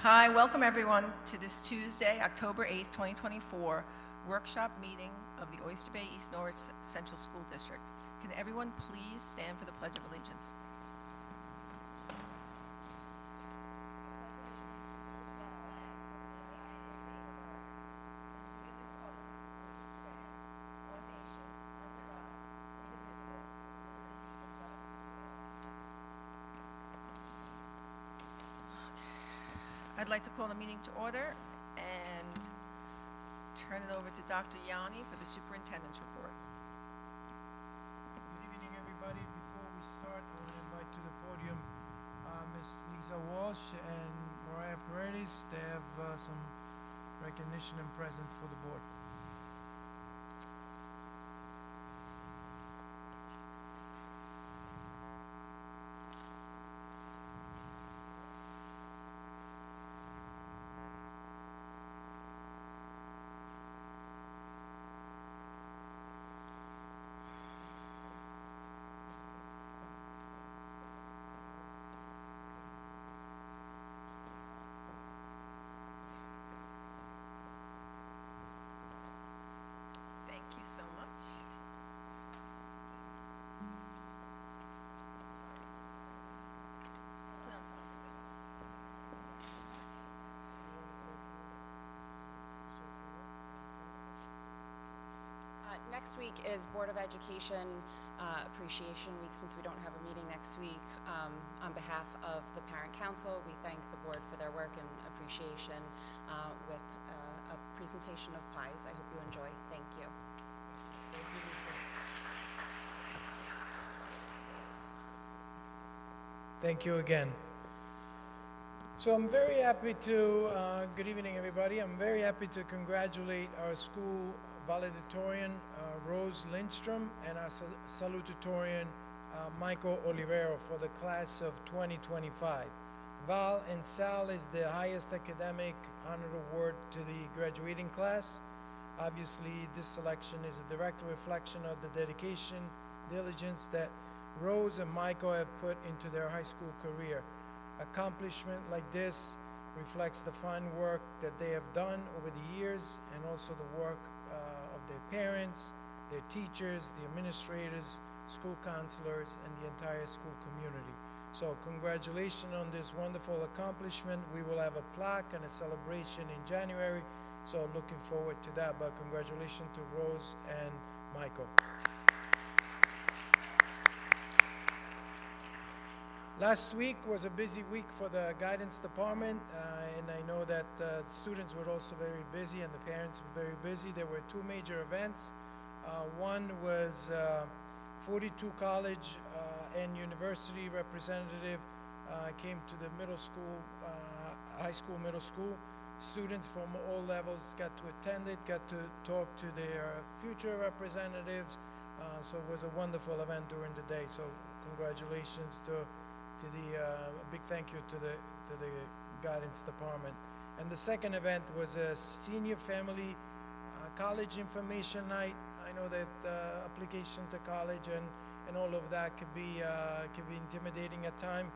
Hi, welcome everyone to this Tuesday, October 8th, 2024, workshop meeting of the Oyster Bay East Norwich Central School District. Can everyone please stand for the Pledge of Allegiance? I'd like to call the meeting to order and turn it over to Dr. Yanni for the superintendent's report. Good evening, everybody. Before we start, I want to invite to the podium Ms. Lisa Walsh and Mariah Paredes. They have some recognition and presents for the board. Thank you so much. Put on top of it. Next week is Board of Education Appreciation Week. Since we don't have a meeting next week, on behalf of the Parent Council, we thank the board for their work and appreciation with a presentation of pies. I hope you enjoy. Thank you. Thank you, Lisa. Thank you again. So I'm very happy to, good evening everybody. I'm very happy to congratulate our school valedictorian, Rose Lindstrom, and our salutatorian, Michael Olivero, for the class of 2025. Val and Sal is the highest academic honor award to the graduating class. Obviously, this selection is a direct reflection of the dedication, diligence that Rose and Michael have put into their high school career. Accomplishment like this reflects the fine work that they have done over the years, and also the work of their parents, their teachers, the administrators, school counselors, and the entire school community. So congratulations on this wonderful accomplishment. We will have a plaque and a celebration in January, so looking forward to that. But congratulations to Rose and Michael. Last week was a busy week for the guidance department, and I know that the students were also very busy and the parents were very busy. There were two major events. One was 42 college and university representative came to the middle school, high school, middle school. Students from all levels got to attend it, got to talk to their future representatives. So it was a wonderful event during the day. So congratulations to the a big thank you to the guidance department. And the second event was a senior family college information night. I know that application to college and all of that could be intimidating at times,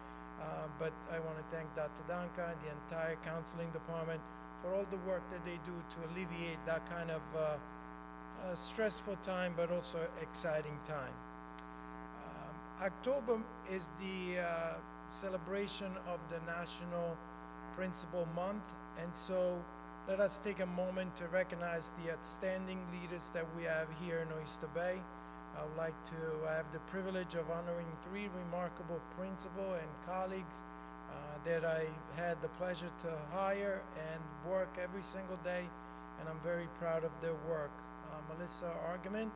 but I want to thank Dr. Danka and the entire counseling department for all the work that they do to alleviate that kind of stressful time, but also exciting time. October is the celebration of the National Principal Month, and so let us take a moment to recognize the outstanding leaders that we have here in Oyster Bay. I would like to have the privilege of honoring three remarkable principals and colleagues that I had the pleasure to hire and work every single day, and I'm very proud of their work. Melissa Argaman,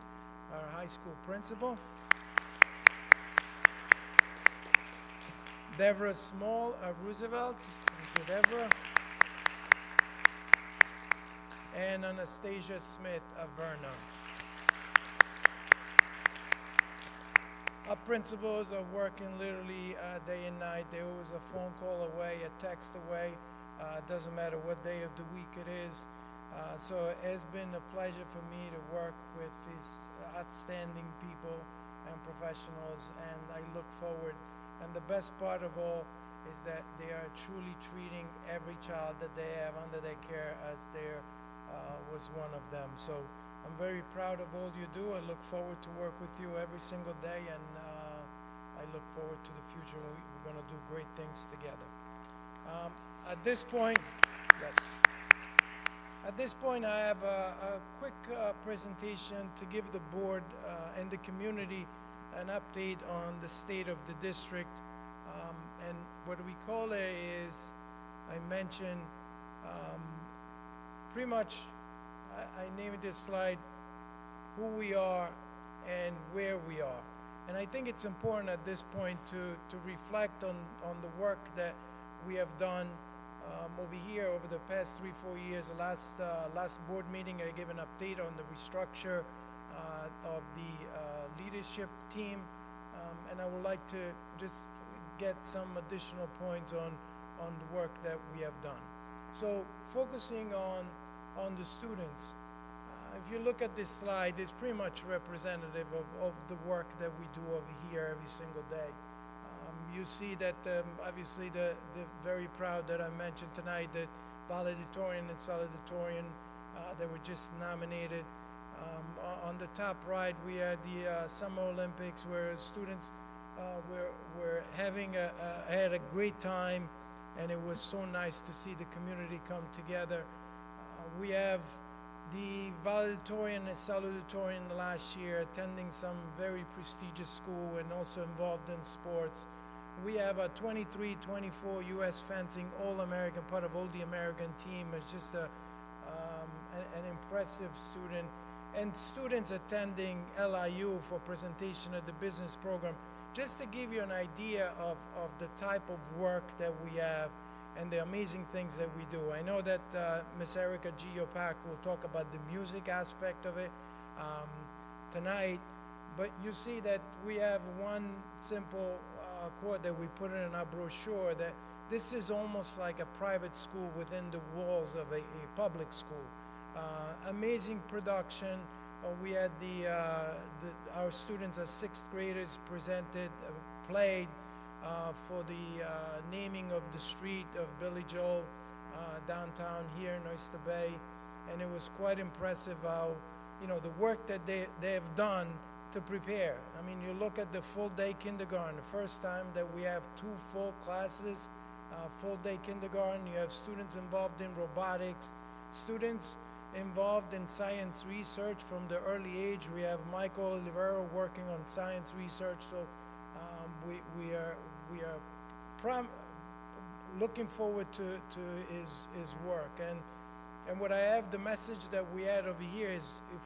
our high school principal. Deborah Small of Roosevelt. Thank you, Deborah. And Anastasia Smith of Vernon. Our principals are working literally day and night. They're always a phone call away, a text away. Doesn't matter what day of the week it is. So it has been a pleasure for me to work with these outstanding people and professionals, and I look forward. And the best part of all is that they are truly treating every child that they have under their care as their was one of them. So I'm very proud of all you do. I look forward to work with you every single day, and I look forward to the future. We're going to do great things together. At this point, yes. At this point, I have a quick presentation to give the board and the community an update on the state of the district. And what we call it is, I mentioned, pretty much, I named this slide, who we are and where we are. And I think it's important at this point to reflect on the work that we have done over here over the past 3-4 years. The last board meeting, I gave an update on the restructure of the leadership team, and I would like to just get some additional points on the work that we have done. So focusing on the students, if you look at this slide, it's pretty much representative of the work that we do over here every single day. You see that obviously the very proud that I mentioned tonight, that valedictorian and salutatorian that were just nominated. On the top right, we had the Summer Olympics, where students were having had a great time, and it was so nice to see the community come together. We have the valedictorian and salutatorian last year attending some very prestigious school and also involved in sports. We have a 23-24 U.S. fencing All-American, part of all the American team. It's just an impressive student. And students attending LIU for presentation of the business program, just to give you an idea of the type of work that we have and the amazing things that we do. I know that Miss Erica Geopak will talk about the music aspect of it tonight, but you see that we have one simple quote that we put in our brochure, that this is almost like a private school within the walls of a public school. Amazing production. We had our students as 6th graders presented, played for the naming of the street of Billy Joel downtown here in Oyster Bay, and it was quite impressive how, the work that they have done to prepare. I mean, you look at the full-day kindergarten, the first time that we have 2 full classes, full-day kindergarten. You have students involved in robotics, students involved in science research from the early age. We have Michael Olivero working on science research, so we are looking forward to his work. And what I have, the message that we had over here is, if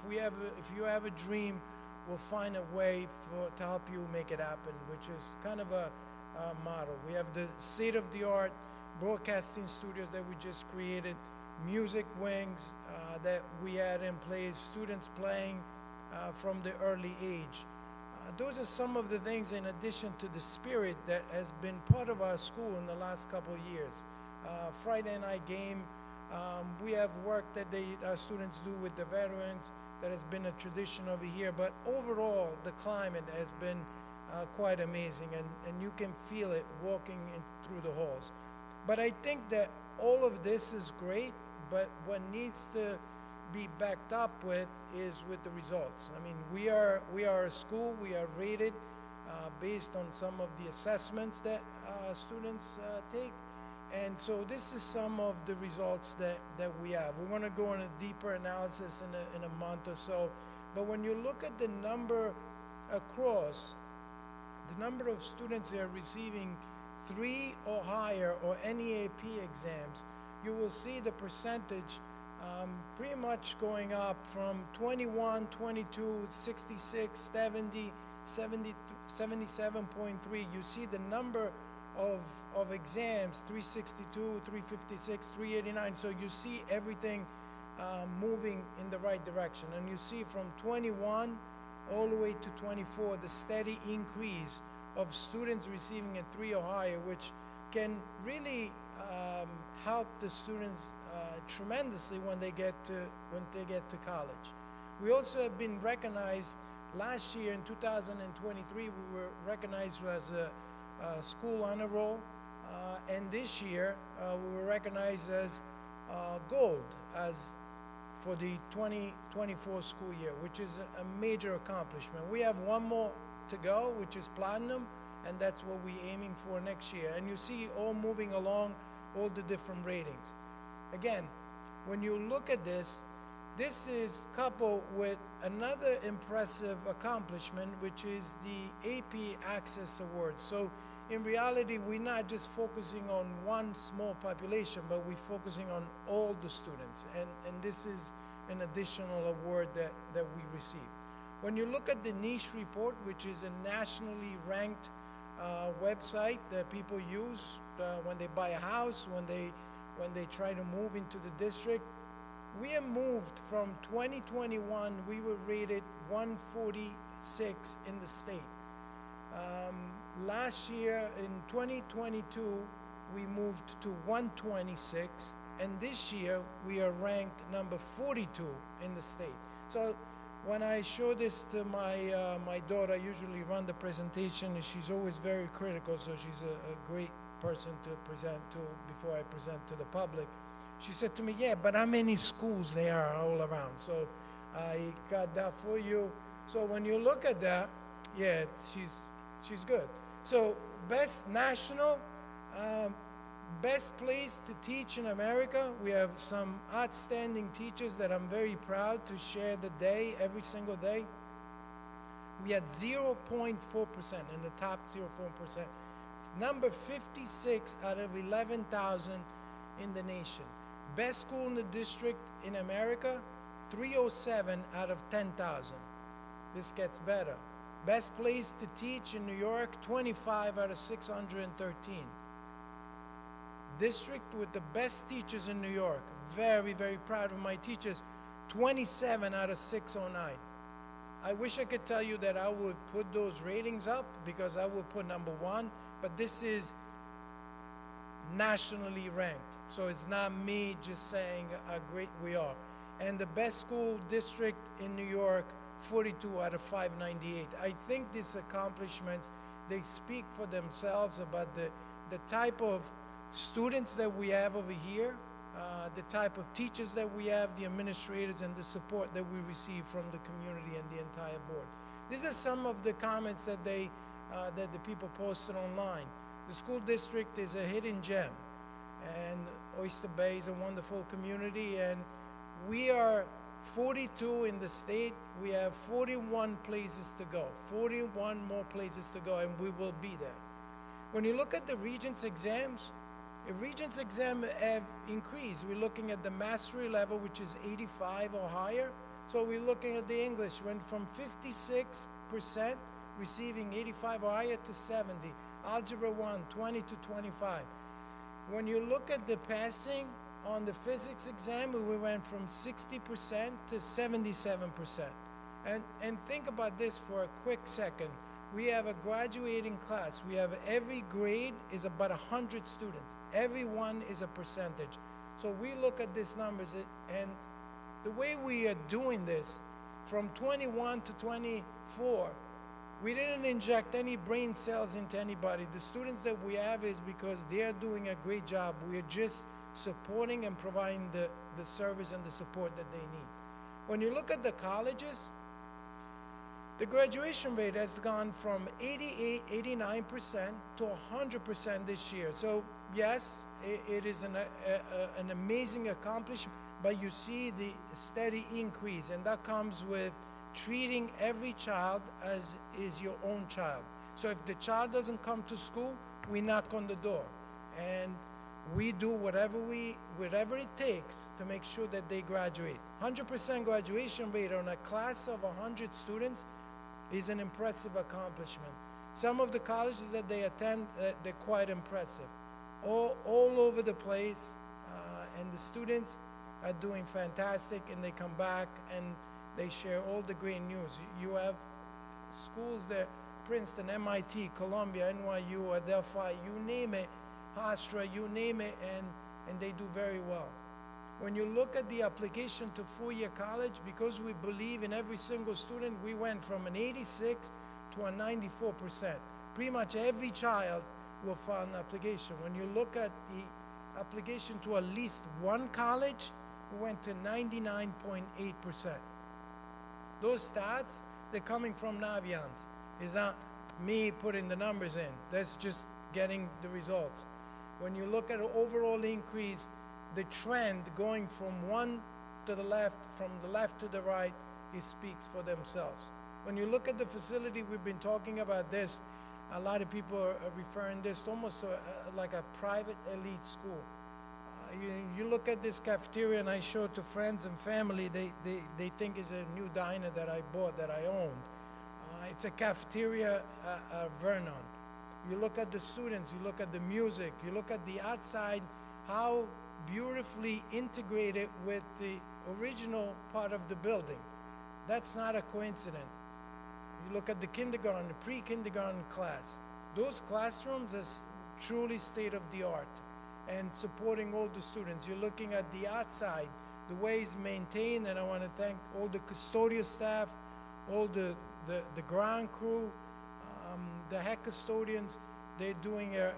you have a dream, we'll find a way to help you make it happen, which is kind of a motto. We have the state-of-the-art broadcasting studios that we just created, music wings that we had in place, students playing from the early age. Those are some of the things, in addition to the spirit that has been part of our school in the last couple of years. Friday night game, we have work that our students do with the veterans that has been a tradition over here, but overall the climate has been quite amazing, and you can feel it walking through the halls. But I think that all of this is great, but what needs to be backed up with the results. I mean, we are a school. We are rated based on some of the assessments that students take, and so this is some of the results that we have. We want to go on a deeper analysis in a month or so, but when you look at the number across, the number of students that are receiving 3 or higher or NEAP exams, you will see the percentage pretty much going up from 21, 22, 66, 70, 77.3. You see the number of exams, 362, 356, 389. So you see everything moving in the right direction. And you see from 21 all the way to 24, the steady increase of students receiving a 3 or higher, which can really help the students tremendously when they get to college. We also have been recognized last year in 2023. We were recognized as a school honor roll, And this year, we were recognized as gold as for the 2024 school year, which is a major accomplishment. We have one more to go, which is platinum, and that's what we're aiming for next year. And you see all moving along, all the different ratings. Again, when you look at this, this is coupled with another impressive accomplishment, which is the AP Access Award. So in reality, we're not just focusing on one small population, but we're focusing on all the students. And this is an additional award that we received. When you look at the niche report, which is a nationally ranked website that people use when they buy a house, when they try to move into the district, we have moved from 2021, we were rated 146 in the state. Last year, in 2022, we moved to 126, and this year, we are ranked number 42 in the state. So when I show this to my daughter, I usually run the presentation, and she's always very critical, so she's a great person to present to before I present to the public. She said to me, yeah, but how many schools there are all around? So I got that for you. So when you look at that, yeah, she's good. So best national, best place to teach in America. We have some outstanding teachers that I'm very proud to share the day, every single day. We had 0.4% in the top 0.4%. Number 56 out of 11,000 in the nation. Best school in the district in America, 307 out of 10,000. This gets better. Best place to teach in New York, 25 out of 613. District with the best teachers in New York. Very, very proud of my teachers. 27 out of 609. I wish I could tell you that I would put those ratings up because I would put number one, but this is nationally ranked. So it's not me just saying how great we are. And the best school district in New York, 42 out of 598. I think these accomplishments, they speak for themselves about the type of students that we have over here, the type of teachers that we have, the administrators, and the support that we receive from the community and the entire board. These are some of the comments that the people posted online. The school district is a hidden gem, and Oyster Bay is a wonderful community, and we are 42 in the state. We have 41 places to go, 41 more places to go, and we will be there. When you look at the Regents exams, the Regents exam have increased. We're looking at the mastery level, which is 85 or higher. So we're looking at the English, went from 56% receiving 85 or higher to 70. Algebra 1, 20 to 25. When you look at the passing on the physics exam, we went from 60% to 77%. And think about this for a quick second. We have a graduating class. We have every grade is about 100 students. Every one is a percentage. So we look at these numbers, and the way we are doing this, from 21 to 24, we didn't inject any brain cells into anybody. The students that we have is because they are doing a great job. We are just supporting and providing the service and the support that they need. When you look at the colleges, the graduation rate has gone from 88, 89% to 100% this year. So yes, it is an amazing accomplishment, but you see the steady increase, and that comes with treating every child as is your own child. So if the child doesn't come to school, we knock on the door, and we do whatever it takes to make sure that they graduate. 100% graduation rate on a class of 100 students is an impressive accomplishment. Some of the colleges that they attend, they're quite impressive. All over the place, and the students are doing fantastic, and they come back and they share all the great news. You have schools there, Princeton, MIT, Columbia, NYU, Adelphi, you name it, Hofstra, you name it, and they do very well. When you look at the application to four-year college, because we believe in every single student, we went from an 86 to a 94%. Pretty much every child will file an application. When you look at the application to at least one college, we went to 99.8%. Those stats, they're coming from Naviance. It's not me putting the numbers in. That's just getting the results. When you look at an overall increase, the trend going from one to the left, from the left to the right, it speaks for themselves. When you look at the facility, we've been talking about this. A lot of people are referring this almost to like a private elite school. You look at this cafeteria, and I show it to friends and family, they think it's a new diner that I bought, that I owned. It's a cafeteria Vernon. You look at the students, you look at the music, you look at the outside, how beautifully integrated with the original part of the building. That's not a coincidence. You look at the kindergarten, the pre-kindergarten class. Those classrooms is truly state-of-the-art and supporting all the students. You're looking at the outside, the way it's maintained, and I want to thank all the custodial staff, all the ground crew, the head custodians. They're doing a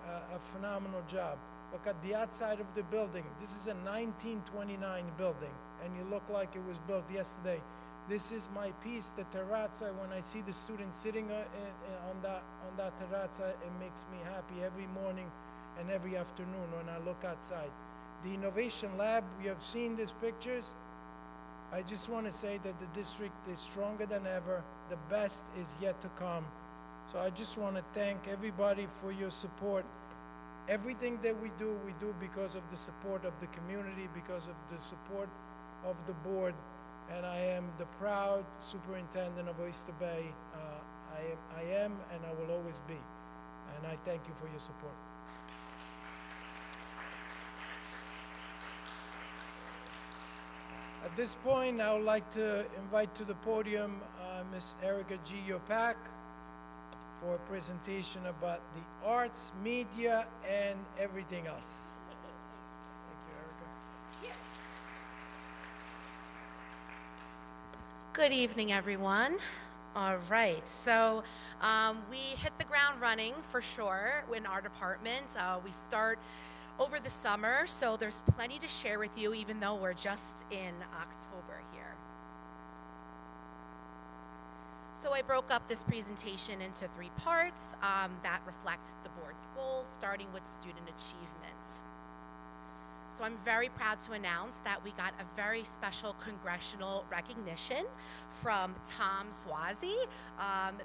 phenomenal job. Look at the outside of the building. This is a 1929 building, and you look like it was built yesterday. This is my piece, the terrazza. When I see the students sitting on that terrazza, it makes me happy every morning and every afternoon when I look outside. The Innovation Lab, we have seen these pictures. I just want to say that the district is stronger than ever. The best is yet to come. So I just want to thank everybody for your support. Everything that we do because of the support of the community, because of the support of the board. And I am the proud superintendent of Oyster Bay. I am and I will always be. And I thank you for your support. At this point, I would like to invite to the podium Ms. Erica G. Yopak for a presentation about the arts, media, and everything else. Thank you, Erica. Good evening, everyone. All right, so we hit the ground running for sure in our department. We start over the summer, so there's plenty to share with you, even though we're just in October here. So I broke up this presentation into 3 parts that reflect the board's goals, starting with student achievement. So I'm very proud to announce that we got a very special congressional recognition from Tom Swazi.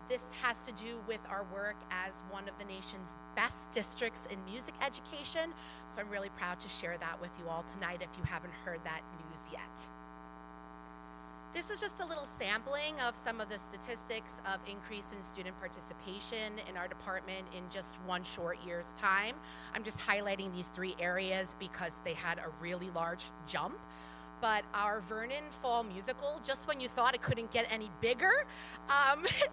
This has to do with our work as one of the nation's best districts in music education. So I'm really proud to share that with you all tonight if you haven't heard that news yet. This is just a little sampling of some of the statistics of increase in student participation in our department in just one short year's time. I'm just highlighting these 3 areas because they had a really large jump. But our Vernon Fall Musical, just when you thought it couldn't get any bigger,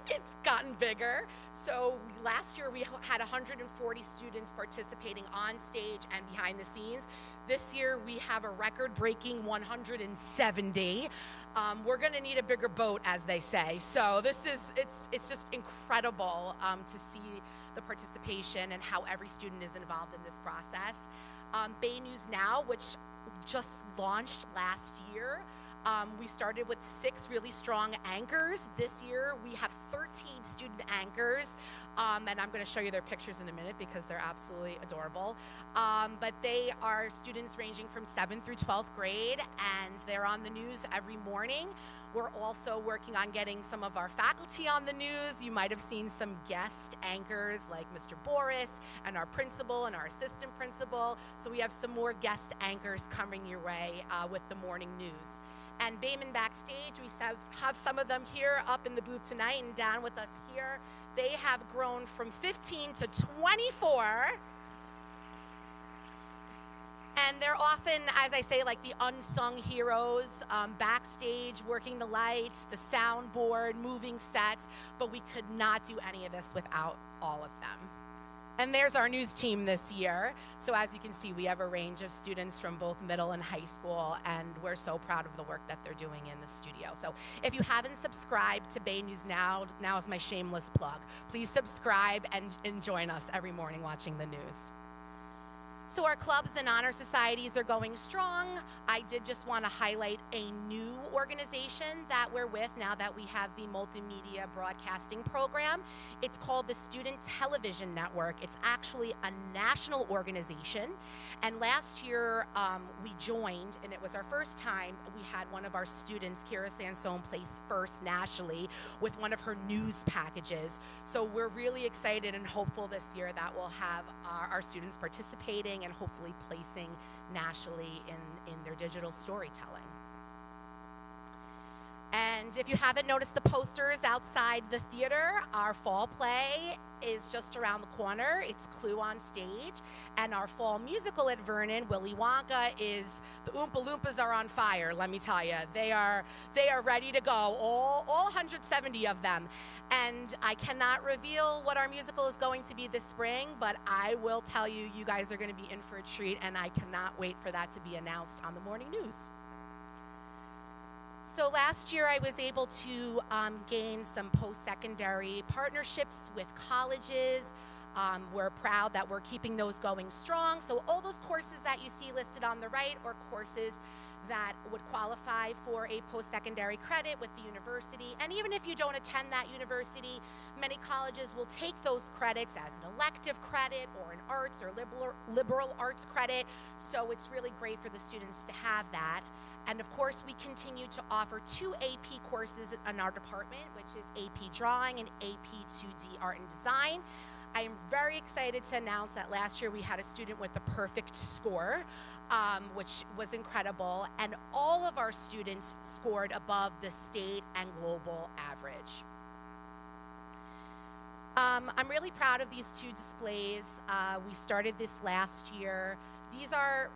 it's gotten bigger. So last year we had 140 students participating on stage and behind the scenes. This year we have a record-breaking 170. We're gonna need a bigger boat, as they say. So it's just incredible to see the participation and how every student is involved in this process. Bay News Now, which just launched last year. We started with 6 really strong anchors. This year we have 13 student anchors, and I'm going to show you their pictures in a minute because they're absolutely adorable. But they are students ranging from 7th through 12th grade, and they're on the news every morning. We're also working on getting some of our faculty on the news. You might have seen some guest anchors like Mr. Boris and our principal and our assistant principal. So we have some more guest anchors coming your way with the morning news. And Bayman Backstage, we have some of them here up in the booth tonight and down with us here. They have grown from 15 to 24. And they're often, as I say, like the unsung heroes, backstage, working the lights, the soundboard, moving sets, but we could not do any of this without all of them. And there's our news team this year. So as you can see, we have a range of students from both middle and high school, and we're so proud of the work that they're doing in the studio. So if you haven't subscribed to Bay News Now is my shameless plug. Please subscribe and join us every morning watching the news. So our clubs and honor societies are going strong. I did just want to highlight a new organization that we're with now that we have the multimedia broadcasting program. It's called the Student Television Network. It's actually a national organization. And last year we joined, and it was our first time. We had one of our students, Kira Sansone, place first nationally with one of her news packages. So we're really excited and hopeful this year that we'll have our students participating and hopefully placing nationally in their digital storytelling. And if you haven't noticed the posters outside the theater, our fall play is just around the corner. It's Clue on stage. And our fall musical at Vernon, Willy Wonka, the Oompa Loompas are on fire, let me tell you. They are ready to go, all 170 of them. And I cannot reveal what our musical is going to be this spring, but I will tell you, you guys are going to be in for a treat, and I cannot wait for that to be announced on the morning news. So last year I was able to gain some post-secondary partnerships with colleges. We're proud that we're keeping those going strong. So all those courses that you see listed on the right are courses that would qualify for a post-secondary credit with the university. And even if you don't attend that university, many colleges will take those credits as an elective credit or an arts or liberal arts credit. So it's really great for the students to have that. And of course, we continue to offer 2 AP courses in our department, which is AP Drawing and AP 2D Art and Design. I am very excited to announce that last year we had a student with the perfect score, which was incredible, and all of our students scored above the state and global average. I'm really proud of these 2 displays. We started this last year. These are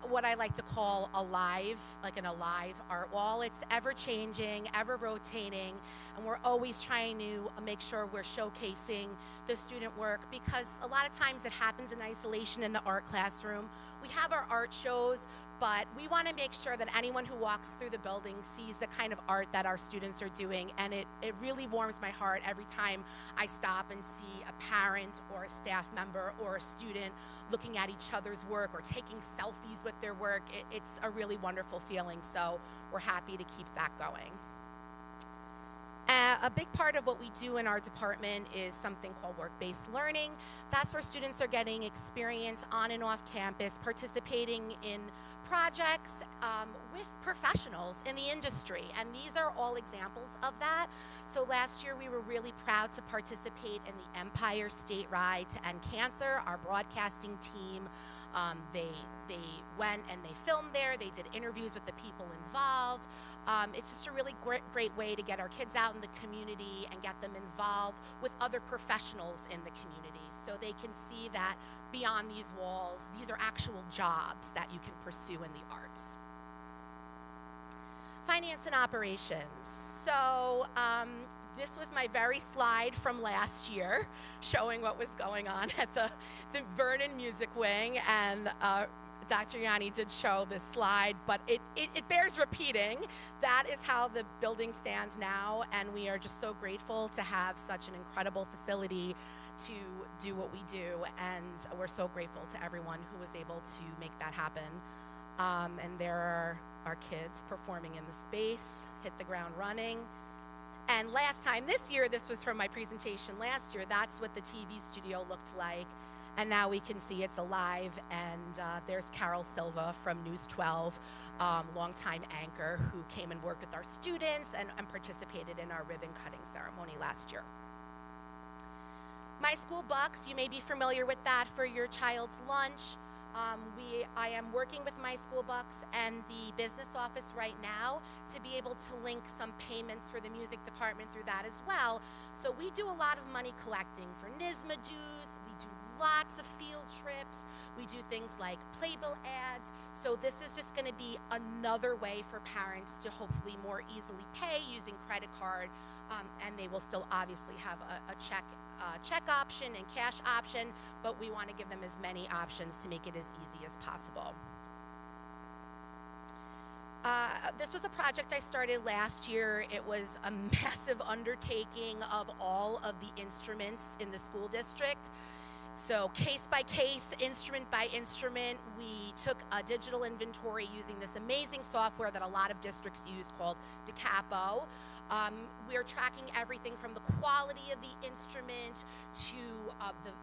what I like to call like an alive art wall. It's ever changing, ever rotating, and we're always trying to make sure we're showcasing the student work, because a lot of times it happens in isolation in the art classroom. We have our art shows, but we want to make sure that anyone who walks through the building sees the kind of art that our students are doing, and it really warms my heart every time I stop and see a parent or a staff member or a student looking at each other's work or taking selfies with their work. It's a really wonderful feeling, so we're happy to keep that going. A big part of what we do in our department is something called work-based learning. That's where students are getting experience on and off campus, participating in projects with professionals in the industry, and these are all examples of that. So last year we were really proud to participate in the Empire State Ride to End Cancer. Our broadcasting team, they went and they filmed there. They did interviews with the people involved. It's just a really great way to get our kids out in the community and get them involved with other professionals in the community, so they can see that beyond these walls, these are actual jobs that you can pursue in the arts. Finance and operations. So this was my very slide from last year showing what was going on at the Vernon Music Wing, and Dr. Yanni did show this slide, but it bears repeating. That is how the building stands now, and we are just so grateful to have such an incredible facility to do what we do, and we're so grateful to everyone who was able to make that happen. And there are our kids performing in the space, hit the ground running. And last time, this year, this was from my presentation last year, that's what the TV studio looked like. And now we can see it's alive, and there's Carol Silva from News 12, longtime anchor, who came and worked with our students and participated in our ribbon cutting ceremony last year. My School Bucks, you may be familiar with that for your child's lunch. I am working with My School Bucks and the business office right now to be able to link some payments for the music department through that as well. So we do a lot of money collecting for NYSSMA dues, we do lots of field trips. We do things like playbill ads. So this is just going to be another way for parents to hopefully more easily pay using credit card, and they will still obviously have a check option and cash option, but we want to give them as many options to make it as easy as possible. This was a project I started last year. It was a massive undertaking of all of the instruments in the school district. So case by case, instrument by instrument, we took a digital inventory using this amazing software that a lot of districts use called DeCapo. We're tracking everything from the quality of the instrument to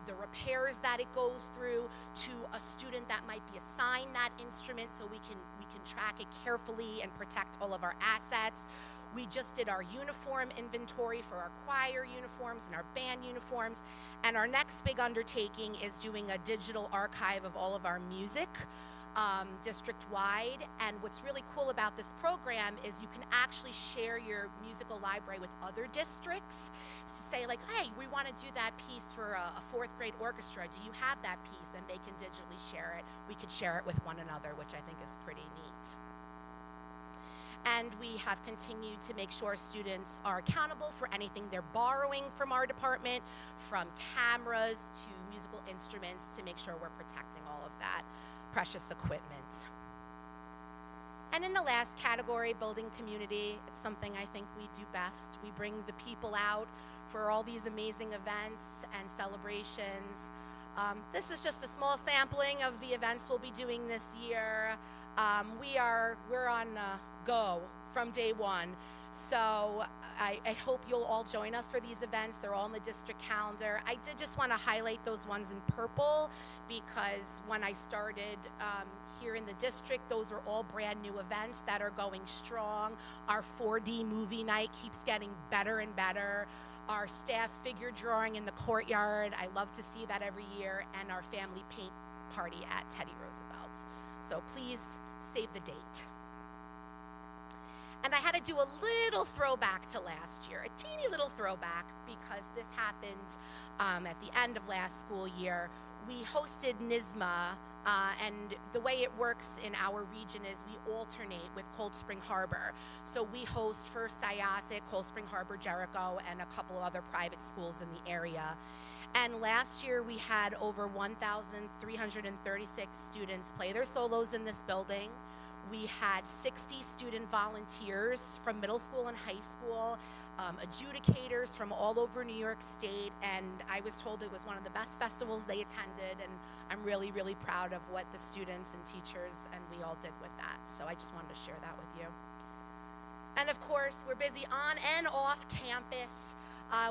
the repairs that it goes through to a student that might be assigned that instrument, so we can track it carefully and protect all of our assets. We just did our uniform inventory for our choir uniforms and our band uniforms. And our next big undertaking is doing a digital archive of all of our music district-wide. And what's really cool about this program is you can actually share your musical library with other districts. So say like, hey, we want to do that piece for a fourth grade orchestra. Do you have that piece? And they can digitally share it. We could share it with one another, which I think is pretty neat. And we have continued to make sure students are accountable for anything they're borrowing from our department, from cameras to musical instruments, to make sure we're protecting all of that precious equipment. And in the last category, building community, it's something I think we do best. We bring the people out for all these amazing events and celebrations. This is just a small sampling of the events we'll be doing this year. We're on go from day one. So I hope you'll all join us for these events. They're all on the district calendar. I did just want to highlight those ones in purple because when I started here in the district, those are all brand new events that are going strong. Our 4D movie night keeps getting better and better. Our staff figure drawing in the courtyard, I love to see that every year, and our family paint party at Teddy Roosevelt. So please save the date. And I had to do a little throwback to last year, a teeny little throwback, because this happened at the end of last school year. We hosted NYSSMA, and the way it works in our region is we alternate with Cold Spring Harbor. So we host for Syosset, Cold Spring Harbor, Jericho, and a couple of other private schools in the area. And last year we had over 1,336 students play their solos in this building. We had 60 student volunteers from middle school and high school, adjudicators from all over New York State, and I was told it was one of the best festivals they attended, and I'm really, really proud of what the students and teachers and we all did with that. So I just wanted to share that with you. And of course, we're busy on and off campus.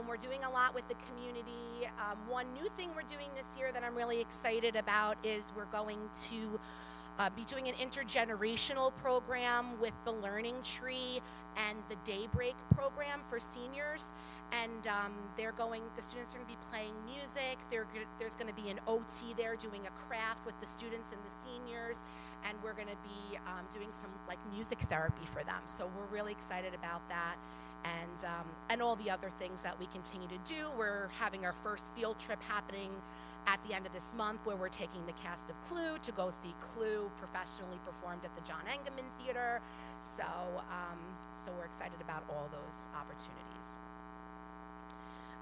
We're doing a lot with the community. One new thing we're doing this year that I'm really excited about is we're going to be doing an intergenerational program with the Learning Tree and the Daybreak program for seniors. And the students are going to be playing music. There's going to be an OT there doing a craft with the students and the seniors. And we're going to be doing some like music therapy for them. So we're really excited about that. And all the other things that we continue to do. We're having our first field trip happening at the end of this month, where we're taking the cast of Clue to go see Clue professionally performed at the John Engelman Theater. So we're excited about all those opportunities.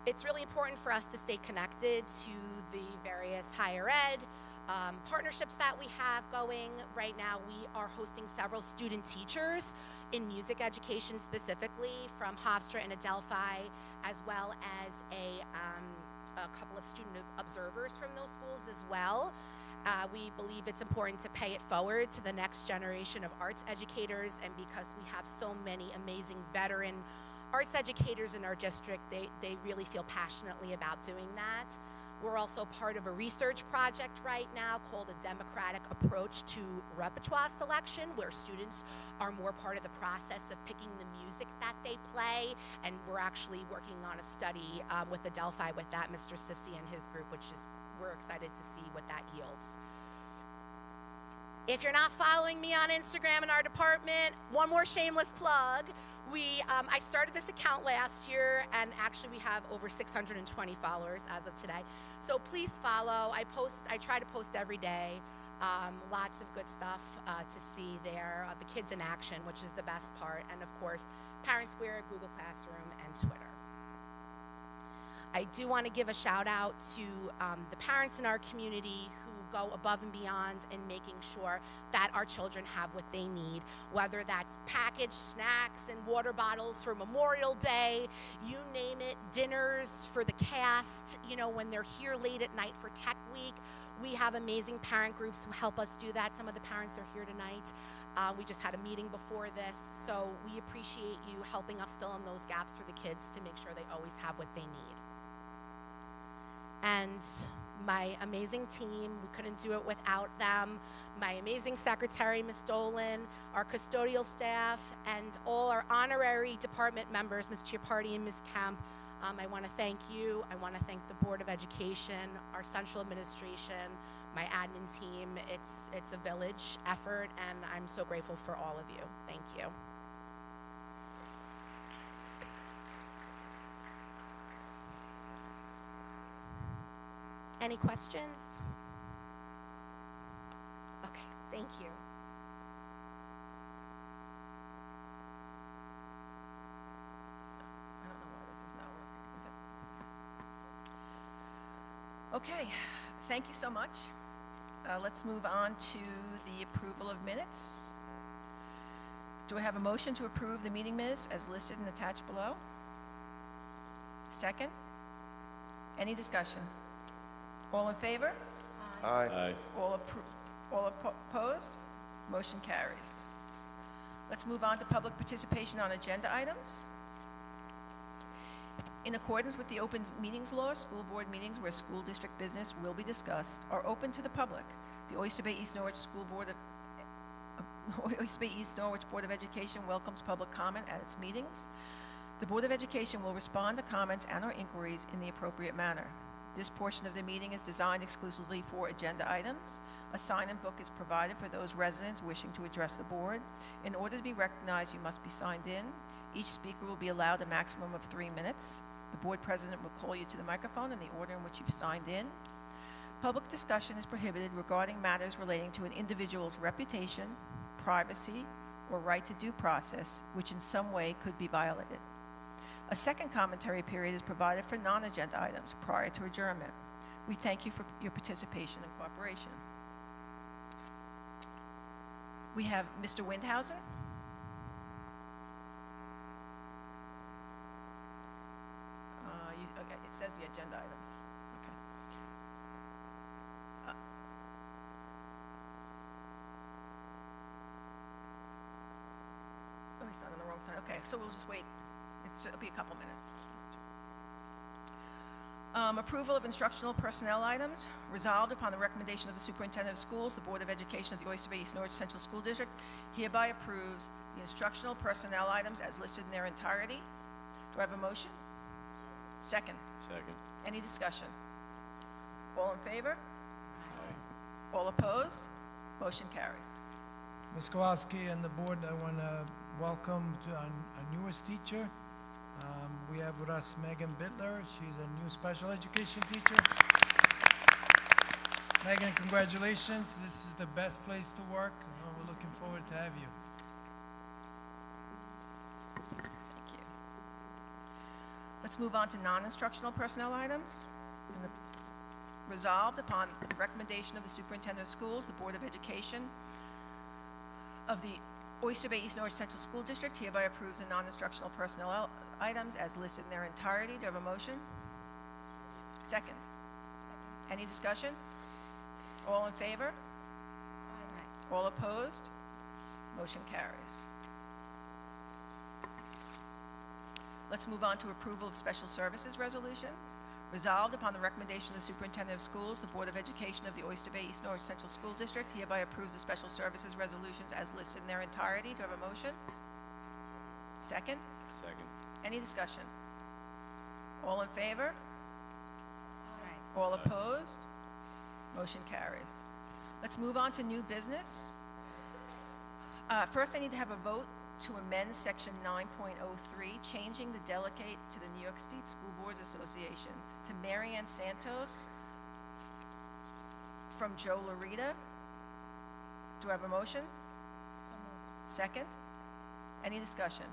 It's really important for us to stay connected to the various higher ed partnerships that we have going. Right now, we are hosting several student teachers in music education, specifically from Hofstra and Adelphi, as well as a couple of student observers from those schools as well. We believe it's important to pay it forward to the next generation of arts educators, and because we have so many amazing veteran arts educators in our district, they really feel passionately about doing that. We're also part of a research project right now called A Democratic Approach to Repertoire Selection, where students are more part of the process of picking the music that they play. And we're actually working on a study with Adelphi with that, Mr. Sissy and his group, which is, we're excited to see what that yields. If you're not following me on Instagram in our department, one more shameless plug. I started this account last year, and actually we have over 620 followers as of today. So please follow. I try to post every day. Lots of good stuff to see there. The kids in action, which is the best part, and of course, Parent Square, Google Classroom, and Twitter. I do want to give a shout out to the parents in our community who go above and beyond in making sure that our children have what they need, whether that's packaged snacks and water bottles for Memorial Day, you name it, dinners for the cast, when they're here late at night for Tech Week. We have amazing parent groups who help us do that. Some of the parents are here tonight. We just had a meeting before this, so we appreciate you helping us fill in those gaps for the kids to make sure they always have what they need. And my amazing team, we couldn't do it without them. My amazing secretary, Ms. Dolan, our custodial staff, and all our honorary department members, Ms. Chiappardi and Ms. Kemp. I want to thank you. I want to thank the Board of Education, our central administration, my admin team. It's a village effort, and I'm so grateful for all of you. Thank you. Any questions? Okay, thank you. I don't know why this is not working, is it? Okay, thank you so much. Let's move on to the approval of minutes. Do I have a motion to approve the meeting minutes as listed and attached below? Second? Any discussion? All in favor? Aye. All opposed? Motion carries. Let's move on to public participation on agenda items. In accordance with the Open Meetings Law, school board meetings where school district business will be discussed are open to the public. The Oyster Bay East Norwich Oyster Bay East Norwich Board of Education welcomes public comment at its meetings. The Board of Education will respond to comments and/or inquiries in the appropriate manner. This portion of the meeting is designed exclusively for agenda items. A sign-in book is provided for those residents wishing to address the board. In order to be recognized, you must be signed in. Each speaker will be allowed a maximum of 3 minutes. The board president will call you to the microphone in the order in which you've signed in. Public discussion is prohibited regarding matters relating to an individual's reputation, privacy, or right to due process, which in some way could be violated. A second commentary period is provided for non-agenda items prior to adjournment. We thank you for your participation and cooperation. We have Mr. Windhausen. Okay, it says the agenda items. Okay. Oh, he's not on the wrong side. Okay, so we'll just wait. It'll be a couple minutes. Approval of instructional personnel items. Resolved upon the recommendation of the Superintendent of Schools, the Board of Education of the Oyster Bay East Norwich Central School District hereby approves the instructional personnel items as listed in their entirety. Do I have a motion? Second. Second. Any discussion? All in favor? Aye. All opposed? Motion carries. Ms. Kowalski and the board, I want to welcome to our newest teacher. We have with us Megan Bittler. She's a new special education teacher. Megan, congratulations. This is the best place to work. We're looking forward to have you. Thank you. Let's move on to non-instructional personnel items. Resolved upon the recommendation of the Superintendent of Schools, the Board of Education of the Oyster Bay East Norwich Central School District hereby approves the non-instructional personnel items as listed in their entirety. Do I have a motion? Second. Any discussion? All in favor? All opposed? Motion carries. Let's move on to approval of special services resolutions. Resolved upon the recommendation of the Superintendent of Schools, the Board of Education of the Oyster Bay East Norwich Central School District hereby approves the special services resolutions as listed in their entirety. Do I have a motion? Second? Second. Any discussion? All in favor? All opposed? Motion carries. Let's move on to new business. First, I need to have a vote to amend Section 9.03, changing the delegate to the New York State School Boards Association to Mary Ann Santos from Joe Larita. Do I have a motion? Second? Any discussion?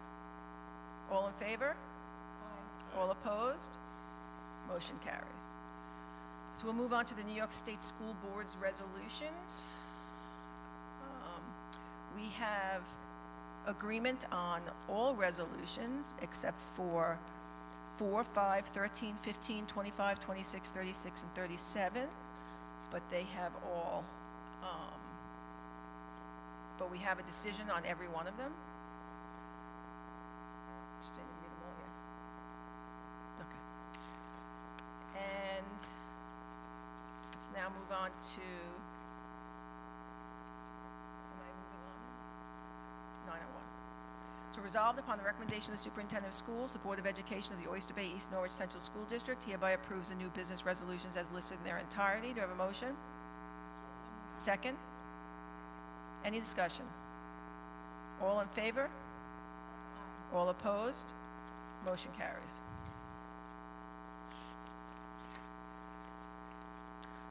All in favor? All opposed? Motion carries. So we'll move on to the New York State School Board's resolutions. We have agreement on all resolutions except for 4, 5, 13, 15, 25, 26, 36, and 37, but they have all, but we have a decision on every one of them. Just didn't read them all yet. Okay. And let's now move on to, am I moving on? 901. So resolved upon the recommendation of the Superintendent of Schools, the Board of Education of the Oyster Bay East Norwich Central School District hereby approves the new business resolutions as listed in their entirety. Do I have a motion? Second? Any discussion? All in favor? All opposed? Motion carries.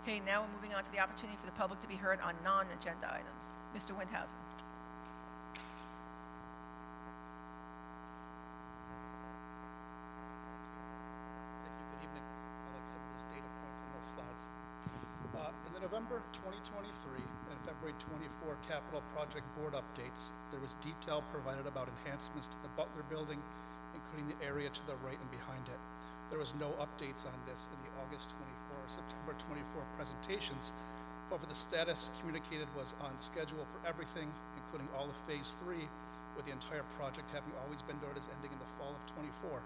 Okay, now we're moving on to the opportunity for the public to be heard on non-agenda items. Mr. Windhausen. Thank you. Good evening. I like some of those data points on those slides. In the November 2023 and February 24 capital project board updates, there was detail provided about enhancements to the Butler building, including the area to the right and behind it. There was no updates on this in the August 24 or September 24 presentations. However, the status communicated was on schedule for everything, including all of phase 3, with the entire project having always been noted as ending in the fall of 24.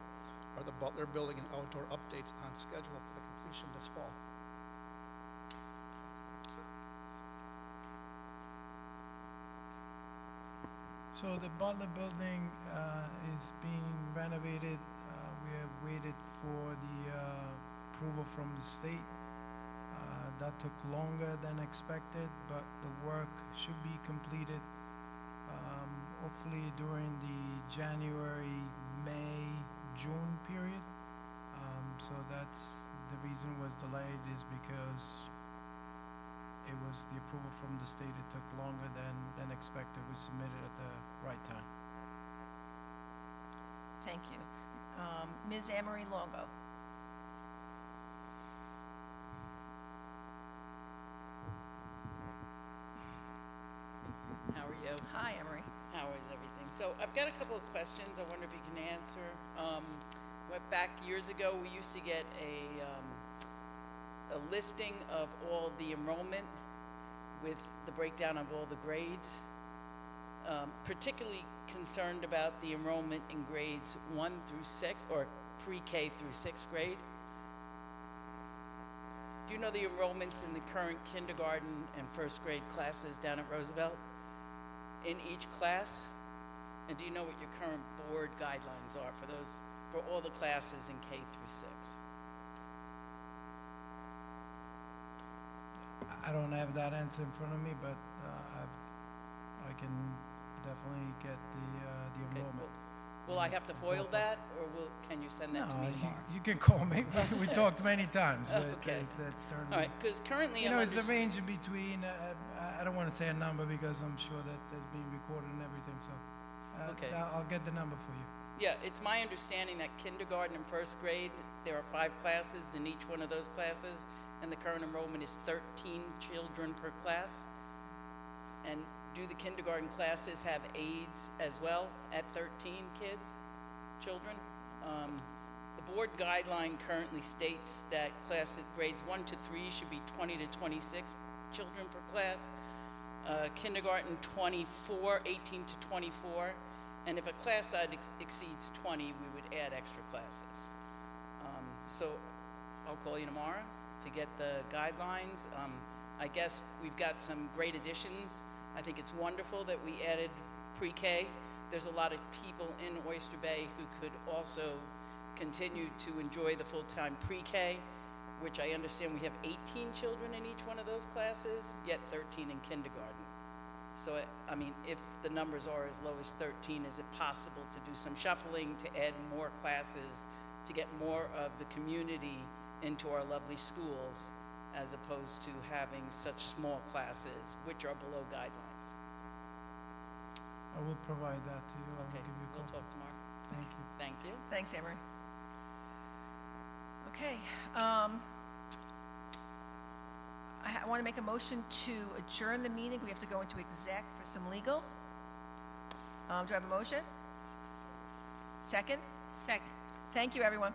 Are the Butler building and outdoor updates on schedule for the completion this fall? So the Butler building is being renovated. We have waited for the approval from the state. That took longer than expected, but the work should be completed hopefully during the January, May, June period. So that's the reason was delayed is because it was the approval from the state. It took longer than expected. It was submitted at the right time. Thank you. Ms. Amory Longo. How are you? Hi, Emery. How is everything? So I've got a couple of questions I wonder if you can answer. Went back years ago, we used to get a listing of all the enrollment with the breakdown of all the grades. Particularly concerned about the enrollment in grades 1 through 6, or pre-K through 6th grade. Do you know the enrollments in the current kindergarten and 1st grade classes down at Roosevelt? In each class? And do you know what your current board guidelines are for those, for all the classes in K through 6? I don't have that answer in front of me, but I can definitely get the Okay, enrollment. will I have to foil that, or can you send that to me tomorrow? you can call me. We talked many times. But Okay. That's certainly. All right, because currently You I'm know, it's a under- range between. I don't want to say a number because I'm sure that that's being recorded and everything. So, Okay. I'll get the number for you. Yeah, it's my understanding that kindergarten and 1st grade, there are 5 classes in each one of those classes, and the current enrollment is 13 children per class. And do the kindergarten classes have aides as well at 13 children? The board guideline currently states that grades 1 to 3 should be 20 to 26 children per class. Kindergarten 18 to 24. And if a class size exceeds 20, we would add extra classes. So I'll call you tomorrow to get the guidelines. I guess we've got some great additions. I think it's wonderful that we added pre-K. There's a lot of people in Oyster Bay who could also continue to enjoy the full-time pre-K, which I understand we have 18 children in each one of those classes, yet 13 in kindergarten. So, I mean, if the numbers are as low as 13, is it possible to do some shuffling, to add more classes, to get more of the community into our lovely schools, as opposed to having such small classes, which are below guidelines? I will provide that to you. I will Okay, give you a we'll call. talk tomorrow. Thank you. Thank you. Thanks, Emery. Okay, I want to make a motion to adjourn the meeting. We have to go into exec for some legal. Do I have a motion? Second? Second. Thank you, everyone.